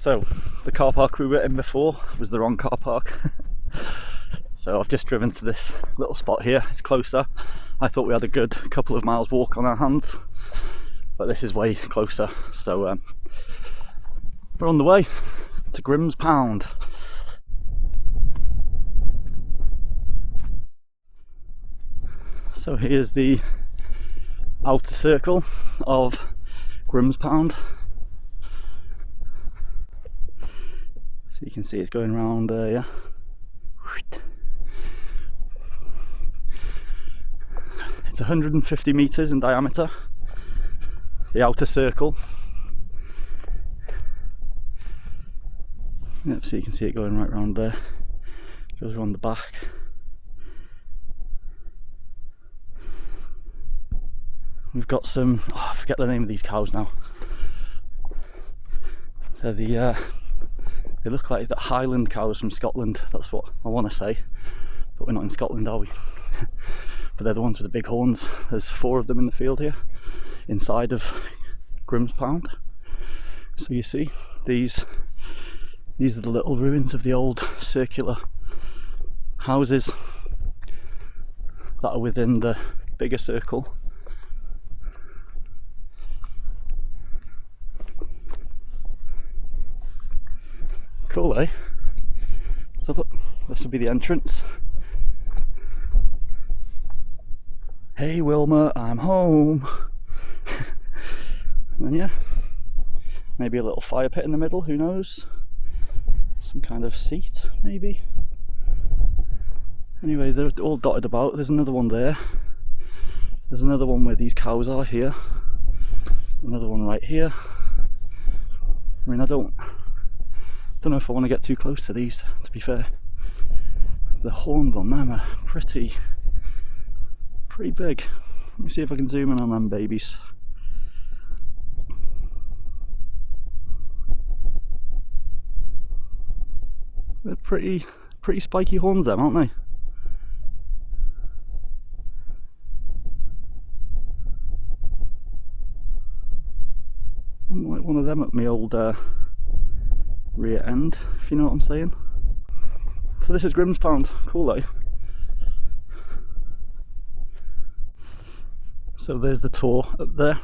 So the car park we were in before was the wrong car park. So I've just driven to this little spot here. It's closer. I thought we had a good couple of miles walk on our hands, but this is way closer. So we're on the way to Grimm's Pound. So here's the outer circle of Grimm's Pound. So you can see it's going around yeah. It's 150 meters in diameter, the outer circle. Yep, so you can see it going right around there. It goes around the back. We've got some, oh, I forget the name of these cows now. They're the they look like the Highland cows from Scotland. That's what I want to say, but we're not in Scotland, are we? But they're the ones with the big horns. There's 4 of them in the field here inside of Grimm's Pound. So you see these are the little ruins of the old circular houses that are within the bigger circle. Cool, eh? So look, this will be the entrance. Hey Wilma, I'm home. And yeah, maybe a little fire pit in the middle, who knows? Some kind of seat, maybe. Anyway, they're all dotted about. There's another one there. There's another one where these cows are here. Another one right here. I mean, I don't know if I want to get too close to these, to be fair. The horns on them are pretty big. Let me see if I can zoom in on them babies. They're pretty spiky horns them, aren't they? I'm like one of them at my old rear end, if you know what I'm saying. So this is Grimm's Pound. Cool, eh? So there's the tour up there.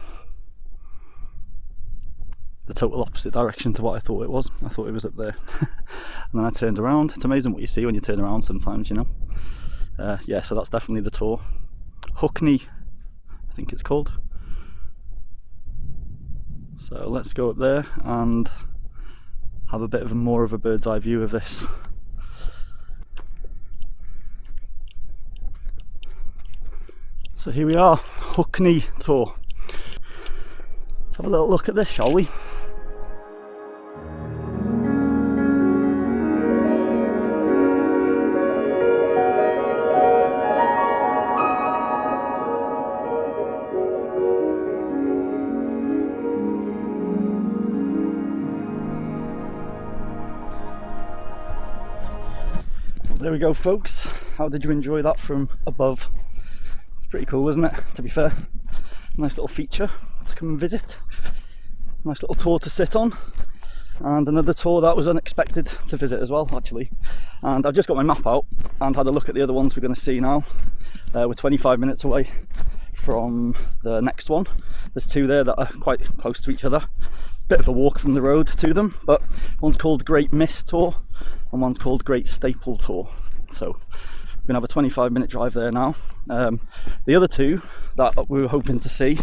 The total opposite direction to what I thought it was. I thought it was up there. And then I turned around. It's amazing what you see when you turn around sometimes, you know. Yeah, so that's definitely the tour. Hookney, I think it's called. So let's go up there and have a bit of more of a bird's eye view of this. So here we are, Hookney tour. Let's have a little look at this, shall we? There we go, folks. How did you enjoy that from above? It's pretty cool, isn't it, to be fair? Nice little feature to come and visit. Nice little tour to sit on. And another tour that was unexpected to visit as well, actually. And I've just got my map out and had a look at the other ones we're going to see now. We're 25 minutes away from the next one. There's 2 there that are quite close to each other. Bit of a walk from the road to them, but one's called Great Mist Tour and one's called Great Staple Tour. So we're gonna have a 25-minute drive there now. The other 2 that we were hoping to see,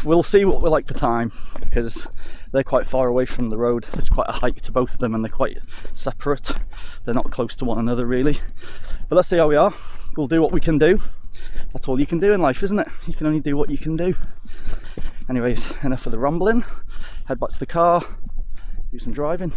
we'll see what we're like for time, because they're quite far away from the road. There's quite a hike to both of them and they're quite separate. They're not close to one another really. But let's see how we are. We'll do what we can do. That's all you can do in life, isn't it? You can only do what you can do. Anyways, enough of the rambling. Head back to the car, do some driving.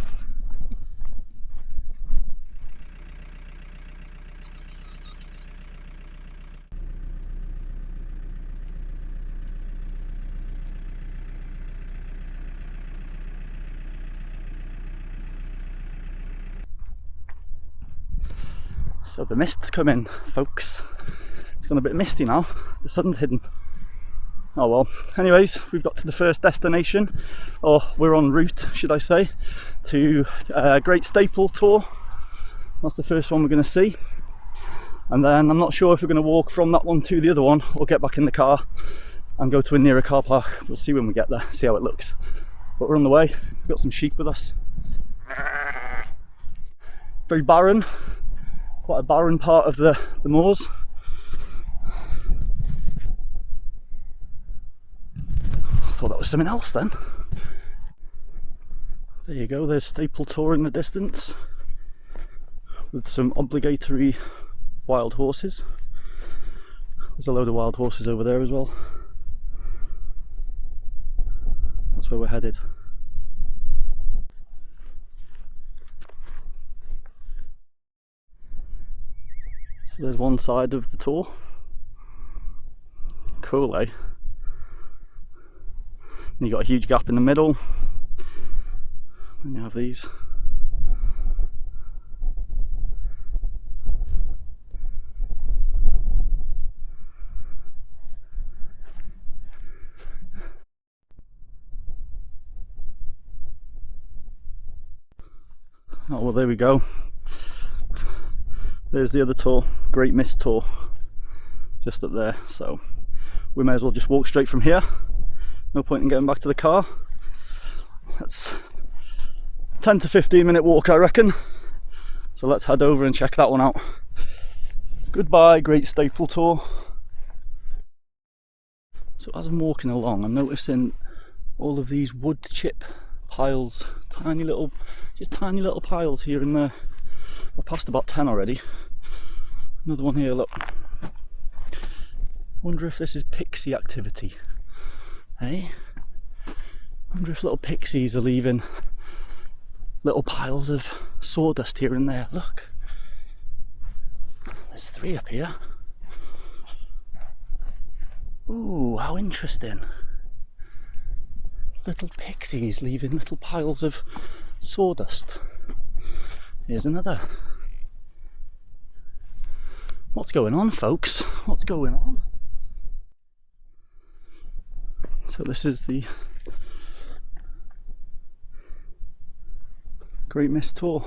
So the mist's come in, folks. It's gone a bit misty now. The sun's hidden. Oh well. Anyways, we've got to the first destination, or we're en route, should I say, to Great Staple Tor. That's the first one we're going to see. And then I'm not sure if we're going to walk from that one to the other one, or get back in the car and go to a nearer car park. We'll see when we get there, see how it looks. But we're on the way. We've got some sheep with us. Very barren, quite a barren part of the moors. Thought that was something else then. There you go, there's Staple Tor in the distance with some obligatory wild horses. There's a load of wild horses over there as well. That's where we're headed. So there's one side of the tour. Cool, eh? And you got a huge gap in the middle. Then you have these. Oh well, there we go. There's the other tour, Great Mist Tor, just up there. So we may as well just walk straight from here. No point in getting back to the car. That's 10 to 15 minute walk, I reckon. So let's head over and check that one out. Goodbye, Great Staple Tor. So as I'm walking along, I'm noticing all of these wood chip piles, tiny little piles here and there. I passed about 10 already. Another one here, look. I wonder if this is pixie activity. Hey? I wonder if little pixies are leaving little piles of sawdust here and there. Look. There's 3 up here. Ooh, how interesting. Little pixies leaving little piles of sawdust. Here's another. What's going on, folks? What's going on? So this is the Great Mist Tor.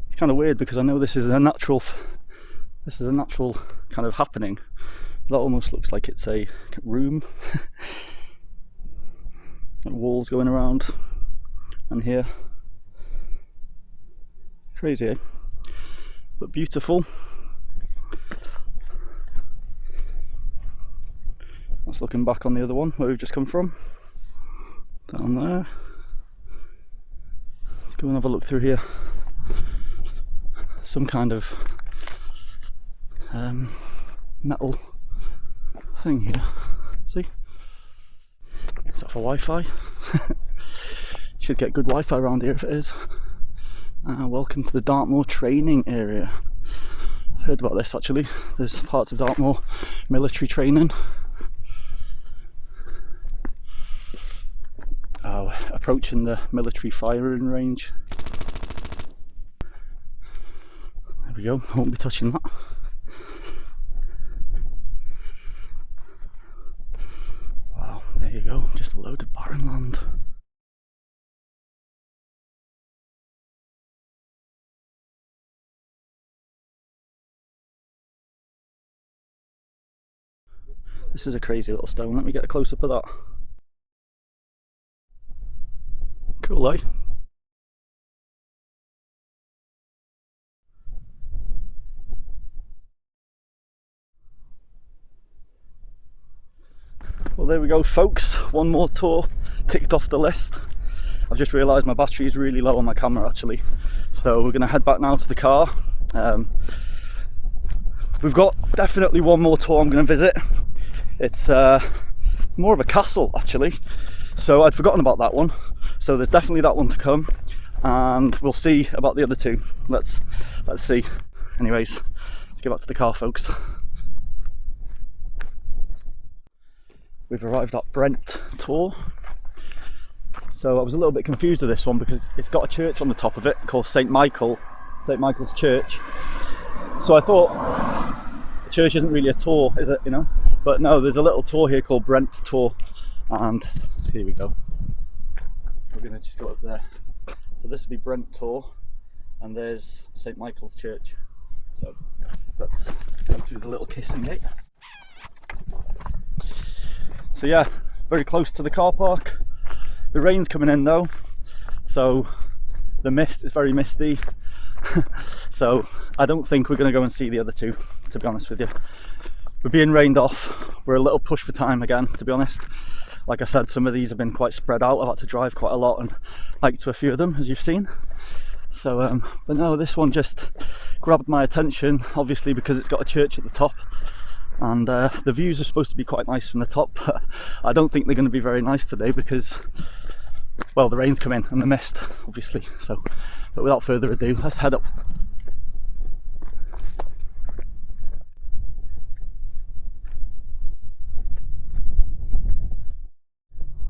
It's kind of weird because I know this is a natural kind of happening. That almost looks like it's a room. Walls going around, and here. Crazy, eh? But beautiful. That's looking back on the other one where we've just come from. Down there. Let's go and have a look through here. Some kind of metal thing here. See? Is that for Wi-Fi? Should get good Wi-Fi around here if it is. Welcome to the Dartmoor training area. I've heard about this actually. There's parts of Dartmoor military training. Approaching the military firing range. There we go, I won't be touching that. Wow, there you go, just a load of barren land. This is a crazy little stone, let me get a close up of that. Cool, eh? Well, there we go, folks. One more tour ticked off the list. I've just realised my battery is really low on my camera actually, so we're going to head back now to the car. We've got definitely one more tour I'm going to visit. It's more of a castle actually, so I'd forgotten about that one. So there's definitely that one to come, and we'll see about the other two. Let's see. Anyways, let's get back to the car, folks. We've arrived at Brent Tor. So I was a little bit confused with this one because it's got a church on the top of it called St. Michael's Church. So I thought the church isn't really a tour, is it, you know? But no, there's a little tour here called Brent Tour, and here we go. We're gonna just go up there. So this will be Brent Tour, and there's St. Michael's Church. So let's go through the little kissing gate. So yeah, very close to the car park. The rain's coming in though, so the mist is very misty. So I don't think we're going to go and see the other two, to be honest with you. We're being rained off. We're a little pushed for time again, to be honest. Like I said, some of these have been quite spread out. I've had to drive quite a lot and hike to a few of them, as you've seen. So but no, this one just grabbed my attention, obviously because it's got a church at the top, and the views are supposed to be quite nice from the top, but I don't think they're going to be very nice today because, well, the rain's come in and the mist, obviously. So, but without further ado, let's head up.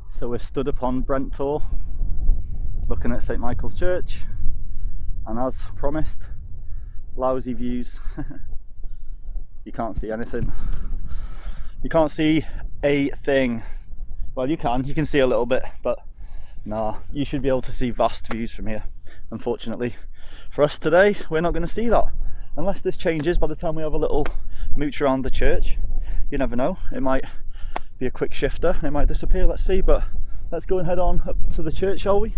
So we're stood upon Brent Tor, looking at St. Michael's Church, and as promised, lousy views. You can't see anything. You can't see a thing. Well, you can see a little bit, but nah, you should be able to see vast views from here. Unfortunately for us today, we're not going to see that, unless this changes by the time we have a little mooch around the church. You never know, it might be a quick shifter, it might disappear, let's see. But let's go and head on up to the church, shall we?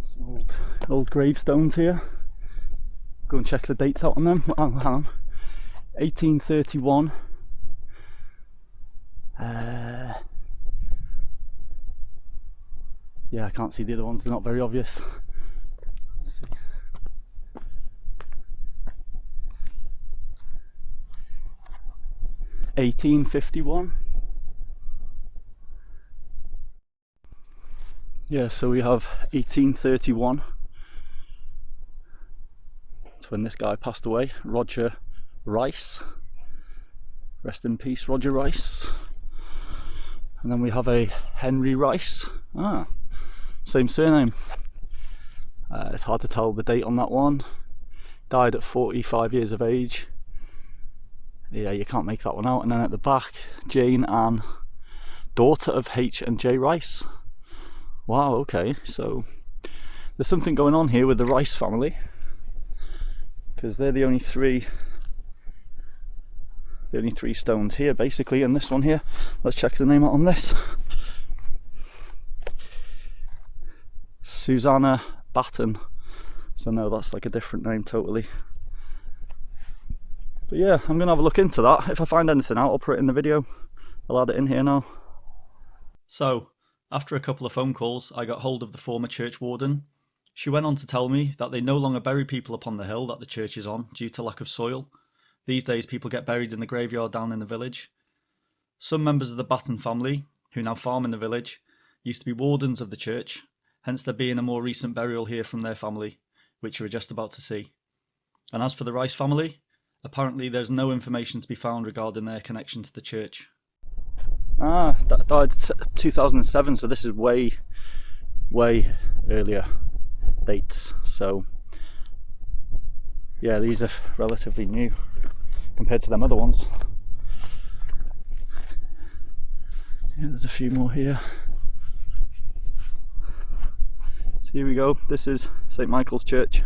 Some old gravestones here. Go and check the dates out on them. Hang on. 1831. Yeah, I can't see the other ones, they're not very obvious. Let's see. (1851). Yeah, so we have 1831. That's when this guy passed away, Roger Rice. Rest in peace, Roger Rice. And then we have a Henry Rice. Ah, same surname. It's hard to tell the date on that one. Died at 45 years of age. Yeah, you can't make that one out. And then at the back, Jane Ann, daughter of H and J Rice. Wow, okay, so there's something going on here with the Rice family, because they're the only three stones here basically. And this one here, let's check the name out on this. Susanna Batten. So no, that's like a different name totally. But yeah, I'm gonna have a look into that. If I find anything out, I'll put it in the video. I'll add it in here now. So after a couple of phone calls, I got hold of the former church warden. She went on to tell me that they no longer bury people upon the hill that the church is on due to lack of soil. These days people get buried in the graveyard down in the village. Some members of the Batten family, who now farm in the village, used to be wardens of the church, hence there being a more recent burial here from their family, which you were just about to see. And as for the Rice family, apparently there's no information to be found regarding their connection to the church. Ah, that died 2007, so this is way earlier dates. So yeah, these are relatively new compared to them other ones. Yeah, there's a few more here. So here we go, this is St. Michael's Church.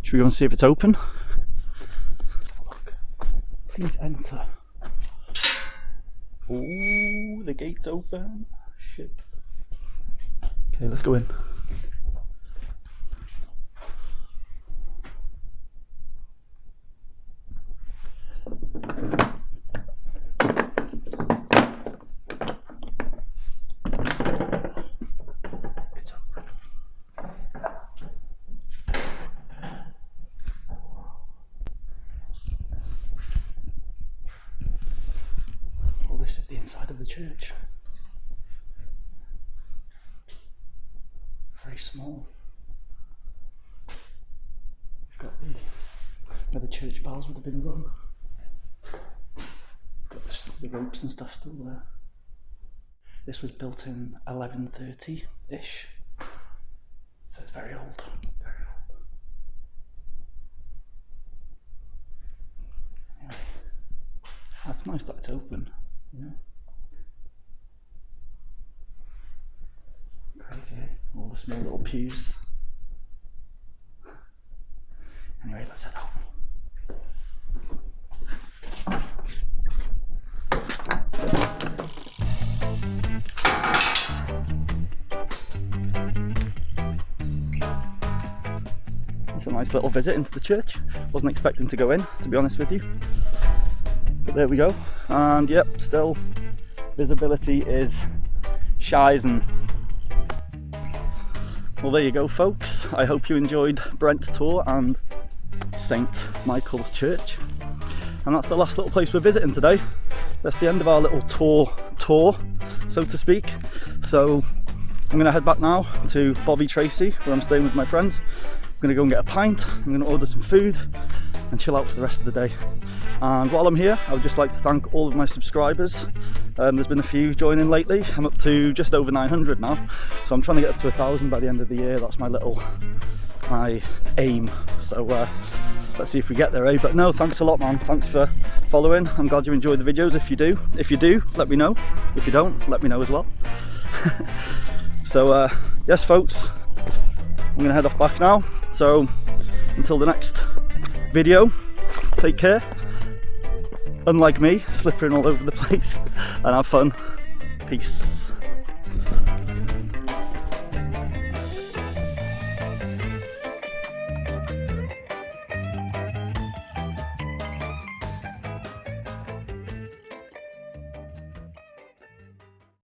Should we go and see if it's open? Look. Please enter. Ooh, the gate's open. Shit. Okay, let's go in. It's open. Well, this is the inside of the church. Very small. We've Got where the church bells would have been rung. Got the ropes and stuff still there. This was built in 1130-ish, so it's very old, very old. Anyway, that's nice that it's open, you know. Crazy, eh? All the small little pews. Anyway, let's head out. It's a nice little visit into the church. Wasn't expecting to go in, to be honest with you. But there we go. And yep, still visibility is shizen. Well, there you go, folks. I hope you enjoyed Brent's tour and St. Michael's Church. And that's the last little place we're visiting today. That's the end of our little tour, so to speak. So I'm going to head back now to Bovey Tracy, where I'm staying with my friends. I'm going to go and get a pint. I'm going to order some food and chill out for the rest of the day. And while I'm here, I would just like to thank all of my subscribers. There's been a few joining lately. I'm up to just over 900 now, so I'm trying to get up to 1,000 by the end of the year. That's my aim. So let's see if we get there, eh? But no, thanks a lot, man. Thanks for following. I'm glad you enjoyed the videos. If you do, let me know. If you don't, let me know as well. So yes, folks, I'm gonna head off back now. So until the next video, take care. Unlike me, slippering all over the place, and have fun. Peace.